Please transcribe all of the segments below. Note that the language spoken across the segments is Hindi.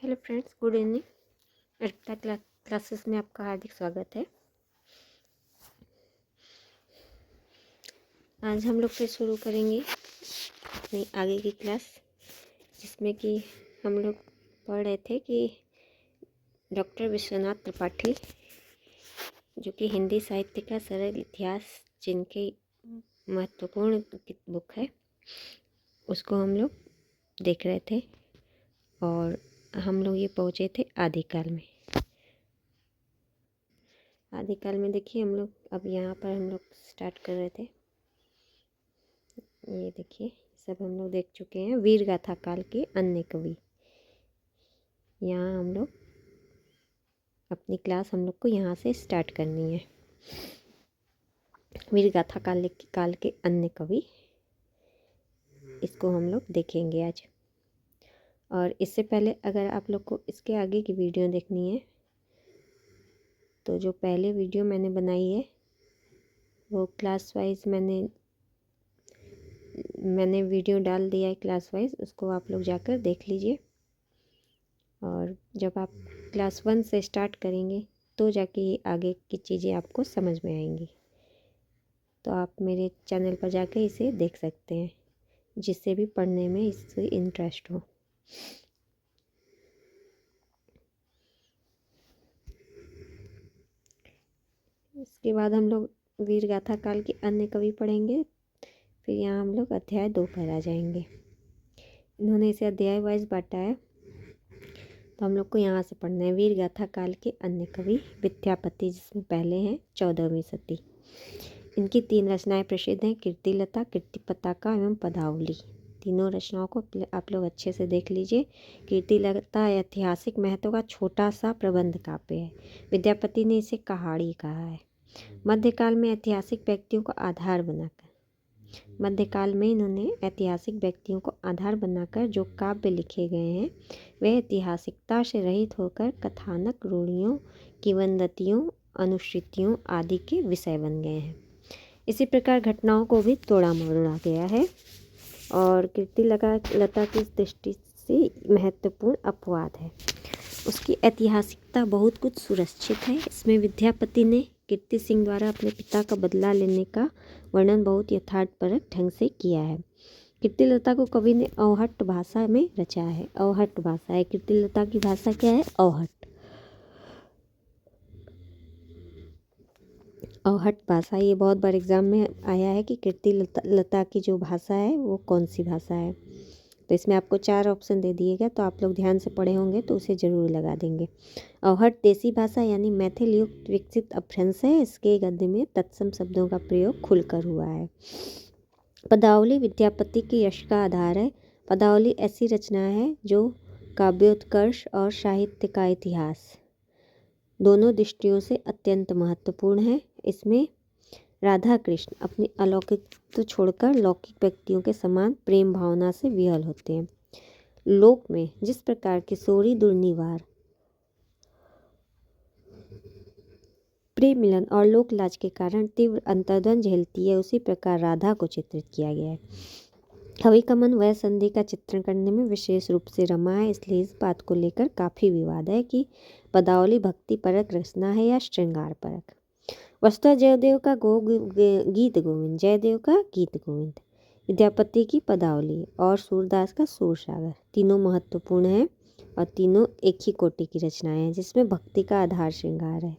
Hello friends, good evening. Arpita classes में आपका हार्दिक स्वागत है। आज हम लोग फिर शुरू करेंगे अपनी आगे की क्लास, जिसमें कि हम लोग पढ़ रहे थे कि डॉक्टर विश्वनाथ त्रिपाठी, जो कि हिंदी साहित्य का सरल इतिहास जिनकी महत्वपूर्ण बुक है, उसको हम लोग देख रहे थे। और हम लोग ये पहुँचे थे आदिकाल में। आदिकाल में देखिए, हम लोग अब यहाँ पर हम लोग स्टार्ट कर रहे थे। ये देखिए, सब हम लोग देख चुके हैं। वीर गाथा काल के अन्य कवि। यहाँ हम लोग अपनी क्लास हम लोग को यहाँ से स्टार्ट करनी है। वीर गाथा काल के अन्य कवि, इसको हम लोग देखेंगे आज। और इससे पहले अगर आप लोग को इसके आगे की वीडियो देखनी है, तो जो पहले वीडियो मैंने बनाई है वो क्लास वाइज मैंने वीडियो डाल दिया है क्लास वाइज, उसको आप लोग जाकर देख लीजिए। और जब आप क्लास 1 से स्टार्ट करेंगे तो जाके ये आगे की चीज़ें आपको समझ में आएंगी। तो आप मेरे चैनल पर जाके इसे देख सकते हैं, जिससे भी पढ़ने में इससे इंटरेस्ट हो। इसके बाद हम लोग वीर गाथा काल के अन्य कवि पढ़ेंगे। फिर यहाँ हम लोग अध्याय 2 पर आ जाएंगे। इन्होंने इसे अध्याय वाइज बांटा है, तो हम लोग को यहाँ से पढ़ना है। वीर गाथा काल के अन्य कवि विद्यापति, जिसमें पहले हैं 14वीं सदी। इनकी 3 रचनाएं प्रसिद्ध हैं: कीर्तिलता, कीर्तिपताका एवं पदावली। तीनों रचनाओं को आप लोग अच्छे से देख लीजिए। कीर्तिलता ऐतिहासिक महत्व का छोटा सा प्रबंध काव्य है। विद्यापति ने इसे कहानी कहा है। मध्यकाल में ऐतिहासिक व्यक्तियों को आधार बनाकर इन्होंने ऐतिहासिक व्यक्तियों को आधार बनाकर जो काव्य लिखे गए हैं, वे ऐतिहासिकता से रहित होकर कथानक, रूढ़ियों, किंवदंतियों, अनुश्रुतियों आदि के विषय बन गए हैं। इसी प्रकार घटनाओं को भी तोड़ा मरोड़ा गया है। और कीर्तिलता की दृष्टि से महत्वपूर्ण अपवाद है। उसकी ऐतिहासिकता बहुत कुछ सुरक्षित है। इसमें विद्यापति ने कीर्ति सिंह द्वारा अपने पिता का बदला लेने का वर्णन बहुत यथार्थपरक ढंग से किया है। कीर्तिलता को कवि ने अवहट्ट भाषा में रचा है। अवहट्ट भाषा है कीर्तिलता की भाषा। क्या है? अवहट्ट भाषा। ये बहुत बार एग्जाम में आया है कि कीर्तिलता की जो भाषा है वो कौन सी भाषा है। तो इसमें आपको 4 ऑप्शन दे दिए गए, तो आप लोग ध्यान से पढ़े होंगे तो उसे ज़रूर लगा देंगे। अवहट्ट देसी भाषा यानी मैथिल युक्त विकसित अपभ्रंश है। इसके गद्य में तत्सम शब्दों का प्रयोग खुलकर हुआ है। पदावली विद्यापति की यश का आधार है। पदावली ऐसी रचना है जो काव्योत्कर्ष और साहित्य का इतिहास दोनों दृष्टियों से अत्यंत महत्वपूर्ण है। इसमें राधा कृष्ण अपनी अलौकिकता छोड़कर लौकिक व्यक्तियों के समान प्रेम भावना से विह्वल होते हैं। लोक में जिस प्रकार किशोरी दुर्निवार, प्रेम मिलन और लोक लाज के कारण तीव्र अंतर्द्वंद झेलती है, उसी प्रकार राधा को चित्रित किया गया है। कवि का मन वह संधि का चित्रण करने में विशेष रूप से रमा है। इसलिए इस बात को लेकर काफ़ी विवाद है कि पदावली भक्ति परक रचना है या श्रृंगार परक। वस्तुतः जयदेव का गीत गोविंद, विद्यापति की पदावली और सूरदास का सूरसागर तीनों महत्वपूर्ण हैं और तीनों एक ही कोटि की रचनाएं हैं, जिसमें भक्ति का आधार श्रृंगार है।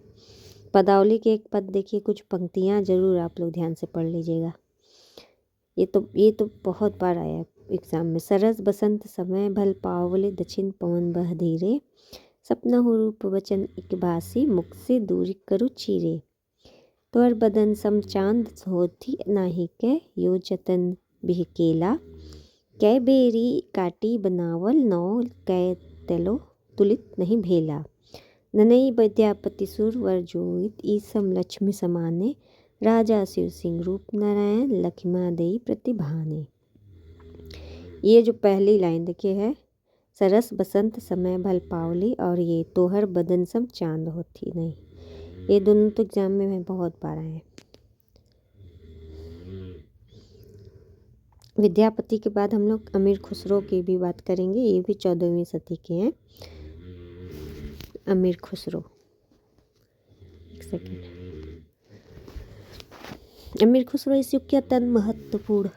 पदावली के एक पद देखिए, कुछ पंक्तियां जरूर आप लोग ध्यान से पढ़ लीजिएगा। ये तो बहुत बार आया है एग्जाम में। सरस बसंत समय भल पावले, दक्षिण पवन बह धीरे, सपना हो रूप वचन एक बासी, मुख से दूरी करु चीरे, तोर बदन सम चांद होती नाही कै, यो जतन बिहकेला, कै बेरी काटी बनावल, नौ कै तेलो तुलित नहीं भेला, ननई विद्यापति सुर वर जोइत, ईसम लक्ष्मी समाने, राजा शिव सिंह रूप नारायण, लक्ष्मा देई प्रतिभाने। ये जो पहली लाइन देखिए है, सरस बसंत समय भल पावली, और ये तोहर बदन सम चांद होती नहीं। ये दोनों तो एग्जाम में बहुत बार आए हैं। विद्यापति के बाद हम लोग अमीर खुसरो की भी बात करेंगे। ये भी 14वीं सदी के हैं। अमीर खुसरो। एक सेकेंड। अमीर खुसरो इस युग के अत्यंत महत्वपूर्ण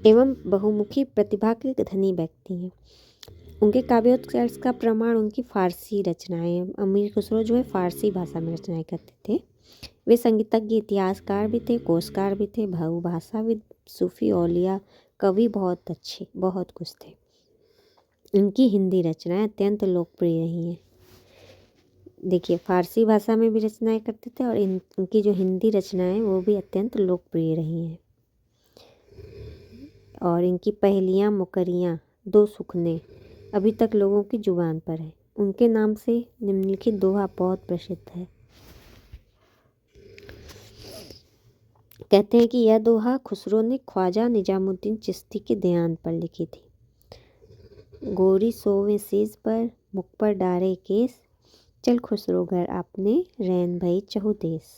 एवं बहुमुखी प्रतिभा के धनी व्यक्ति हैं। उनके काव्योत्कर्ष का प्रमाण उनकी फारसी रचनाएं। अमीर खुसरो जो है फारसी भाषा में रचनाएं करते थे। वे संगीतज्ञ, इतिहासकार भी थे, कोशकार भी थे, बहुभाषाविद, सूफी, औलिया, कवि, बहुत अच्छे, बहुत कुछ थे। इनकी हिंदी रचनाएं अत्यंत लोकप्रिय रही हैं। देखिए, फारसी भाषा में भी रचनाएं करते थे और इनकी जो हिंदी रचनाएं वो भी अत्यंत लोकप्रिय रही हैं। और इनकी पहेलियाँ, मुकरियाँ, दो सुखने अभी तक लोगों की जुबान पर है। उनके नाम से निम्नलिखित दोहा बहुत प्रसिद्ध है। कहते हैं कि यह दोहा खुसरो ने ख्वाजा निजामुद्दीन चिश्ती के देहांत पर लिखी थी। गोरी सोवे सेज पर, मुख पर डारे केस, चल खुसरो घर आपने, रैन भई चहु देश।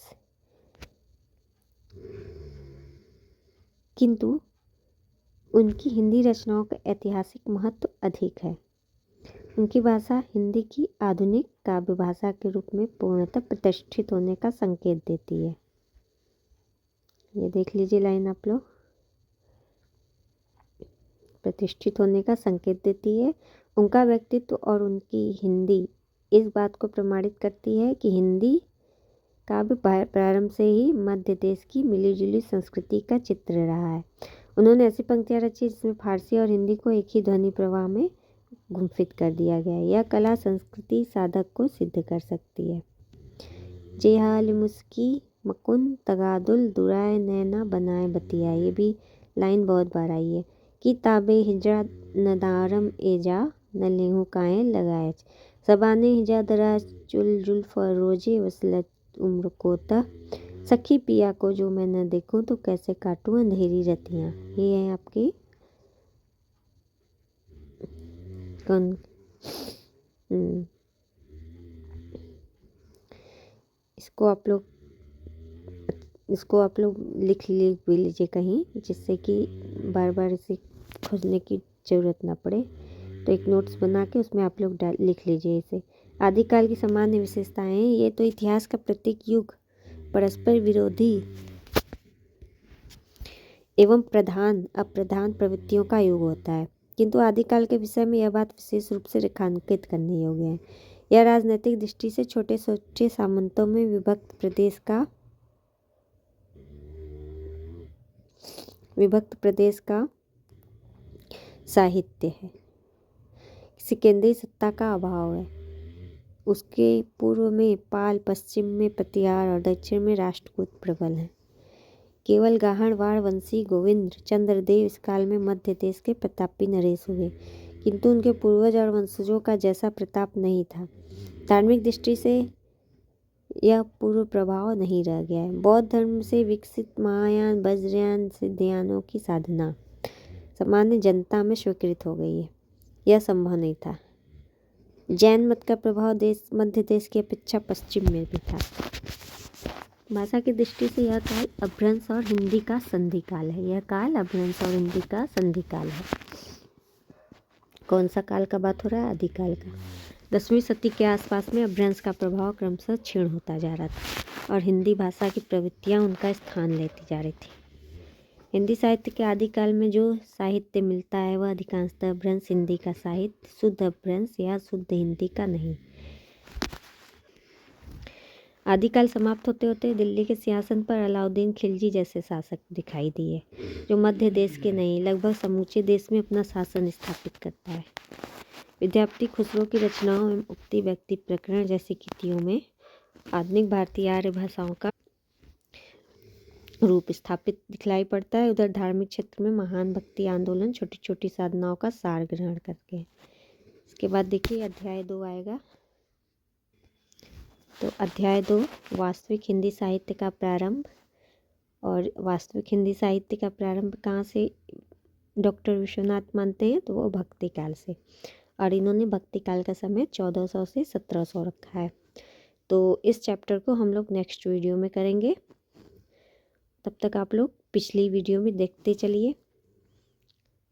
किंतु उनकी हिंदी रचनाओं का ऐतिहासिक महत्व अधिक है। उनकी भाषा हिंदी की आधुनिक काव्य भाषा के रूप में पूर्णतः प्रतिष्ठित होने का संकेत देती है। ये देख लीजिए लाइन आप लोग, प्रतिष्ठित होने का संकेत देती है। उनका व्यक्तित्व और उनकी हिंदी इस बात को प्रमाणित करती है कि हिंदी काव्य प्रारंभ से ही मध्य देश की मिलीजुली संस्कृति का चित्र रहा है। उन्होंने ऐसी पंक्तियाँ रची जिसमें फारसी और हिंदी को एक ही ध्वनि प्रवाह में गुम्फित कर दिया गया है। यह कला संस्कृति साधक को सिद्ध कर सकती है। जे हाल मुस्की मकुन तगादुल दुराए नैना बनाए बतिया, ये भी लाइन बहुत बार आई है। कि ताबे हिजरा नदारम एजा न लेहू काए लगाए, सबाने हिजा दरा चुल जुल्फ रोजे वसलत उम्र कोता, सखी पिया को जो मैं न देखूं तो कैसे काटूं अंधेरी रतियाँ। ये है आपकी कौन इसको आप लोग लिख लीजिए कहीं, जिससे कि बार बार इसे खोजने की ज़रूरत ना पड़े। तो एक नोट्स बना के उसमें आप लोग लिख लीजिए इसे। आदिकाल की सामान्य विशेषताएं, ये तो इतिहास का प्रत्येक युग परस्पर विरोधी एवं प्रधान अप्रधान प्रवृत्तियों का युग होता है। किंतु आदिकाल के विषय में यह बात विशेष रूप से रेखांकित करने योग्य है। यह राजनीतिक दृष्टि से छोटे छोटे सामंतों में विभक्त प्रदेश का साहित्य है। किसी केंद्रीय सत्ता का अभाव है। उसके पूर्व में पाल, पश्चिम में प्रतिहार और दक्षिण में राष्ट्रकूट प्रबल हैं। केवल गाहड़वाड़ वंशी गोविंद चंद्रदेव इस काल में मध्य देश के प्रतापी नरेश हुए, किंतु उनके पूर्वज और वंशजों का जैसा प्रताप नहीं था। धार्मिक दृष्टि से यह पूर्व प्रभाव नहीं रह गया है। बौद्ध धर्म से विकसित महायान, वज्रयान, सिद्धयानों की साधना सामान्य जनता में स्वीकृत हो गई है। यह संभव नहीं था। जैन मत का प्रभाव मध्य देश की अपेक्षा पश्चिम में भी था। भाषा की दृष्टि से यह काल अपभ्रंश और हिंदी का संधि काल है। यह काल अपभ्रंश और हिंदी का संधि काल है। कौन सा काल का बात हो रहा है? आदिकाल का। 10वीं सदी के आसपास में अपभ्रंश का प्रभाव क्रमशः क्षीण होता जा रहा था और हिंदी भाषा की प्रवृत्तियाँ उनका स्थान लेती जा रही थी। हिंदी साहित्य के आदिकाल में जो साहित्य मिलता है वह अधिकांशतः अपभ्रंश हिंदी का साहित्य, शुद्ध अपभ्रंश या शुद्ध हिंदी का नहीं। आदिकाल समाप्त होते होते दिल्ली के सिंहासन पर अलाउद्दीन खिलजी जैसे शासक दिखाई दिए, जो मध्य देश के नहीं लगभग समूचे देश में अपना शासन स्थापित करता है। विद्यापति खुसरो की रचनाओं एवं उक्ति, व्यक्ति प्रकरण जैसी कृतियों में आधुनिक भारतीय आर्य भाषाओं का रूप स्थापित दिखलाई पड़ता है। उधर धार्मिक क्षेत्र में महान भक्ति आंदोलन छोटी छोटी साधनाओं का सार ग्रहण करके। इसके बाद देखिए अध्याय 2 आएगा। तो अध्याय 2 वास्तविक हिंदी साहित्य का प्रारंभ। और वास्तविक हिंदी साहित्य का प्रारंभ कहाँ से डॉक्टर विश्वनाथ मानते हैं? तो वो भक्ति काल से, और इन्होंने भक्ति काल का समय 1400 से 1700 रखा है। तो इस चैप्टर को हम लोग नेक्स्ट वीडियो में करेंगे। तब तक आप लोग पिछली वीडियो में देखते चलिए,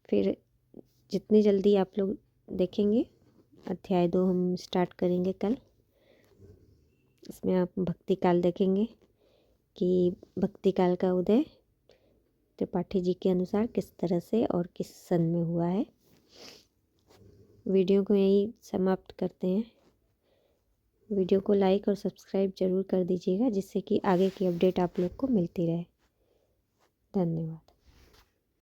फिर जितनी जल्दी आप लोग देखेंगे अध्याय 2 हम स्टार्ट करेंगे कल। इसमें आप भक्ति काल देखेंगे कि भक्ति काल का उदय त्रिपाठी जी के अनुसार किस तरह से और किस सन में हुआ है। वीडियो को यहीं समाप्त करते हैं। वीडियो को लाइक और सब्सक्राइब ज़रूर कर दीजिएगा, जिससे कि आगे की अपडेट आप लोग को मिलती रहे। धन्यवाद।